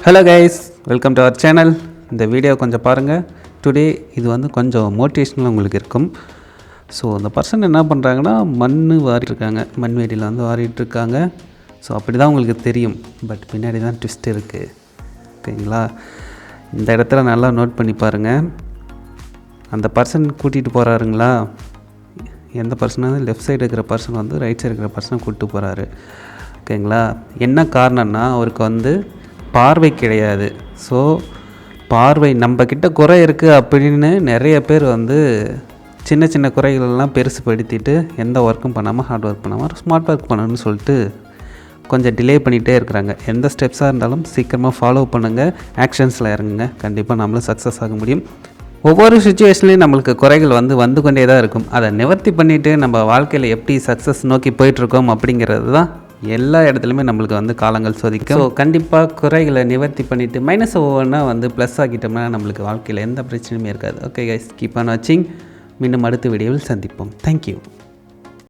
Hello guys, welcome to our channel. இந்த video கொஞ்சம் பாருங்கள். டுடே இது வந்து கொஞ்சம் மோட்டிவேஷனலாக உங்களுக்கு இருக்கும். ஸோ அந்த பர்சன் என்ன பண்ணுறாங்கன்னா மண் வாரிட்டுருக்காங்க, மண் வேடியில் வந்து வாரிட்டுருக்காங்க. ஸோ அப்படி தான் உங்களுக்கு தெரியும். பட் பின்னாடி தான் ட்விஸ்ட் இருக்குது. ஓகேங்களா? இந்த இடத்துல நல்லா நோட் பண்ணி பாருங்கள். அந்த பர்சன் கூட்டிகிட்டு போகிறாருங்களா, எந்த பர்சனாக லெஃப்ட் சைடு இருக்கிற பர்சன் வந்து ரைட் சைடு இருக்கிற பர்சனை கூப்பிட்டு போகிறாரு. ஓகேங்களா? என்ன காரணம்னா அவருக்கு வந்து பார்வை கிடையாது. ஸோ பார்வை நம்மக்கிட்ட குறை இருக்குது அப்படின்னு நிறைய பேர் வந்து சின்ன சின்ன குறைகளெல்லாம் பெருசுப்படுத்திட்டு எந்த ஒர்க்கும் பண்ணாமல் ஹார்ட் ஒர்க் பண்ணாமல் ஸ்மார்ட் ஒர்க் பண்ணணும்னு சொல்லிட்டு கொஞ்சம் டிலே பண்ணிகிட்டே இருக்கிறாங்க. எந்த ஸ்டெப்ஸாக இருந்தாலும் சீக்கிரமாக ஃபாலோ பண்ணுங்கள், ஆக்ஷன்ஸில் இறங்குங்க. கண்டிப்பாக நம்மளும் சக்ஸஸ் ஆக முடியும். ஒவ்வொரு சுச்சுவேஷன்லேயும் நம்மளுக்கு குறைகள் வந்து கொண்டே தான் இருக்கும். அதை நிவர்த்தி பண்ணிவிட்டு நம்ம வாழ்க்கையில் எப்படி சக்ஸஸ் நோக்கி போயிட்டுருக்கோம் அப்படிங்கிறது தான் எல்லா இடத்துலையுமே நம்மளுக்கு வந்து காலங்கள் சோதிக்கும். ஸோ கண்டிப்பாக குறைகளை நிவர்த்தி பண்ணிவிட்டு மைனஸ் ஒவ்வொன்றா வந்து ப்ளஸ் ஆக்கிட்டோம்னா நம்மளுக்கு வாழ்க்கையில் எந்த பிரச்சனையுமே இருக்காது. ஓகே கைஸ், கீப் ஆன் வாட்சிங். மீண்டும் அடுத்த வீடியோவில் சந்திப்போம். தேங்க்யூ.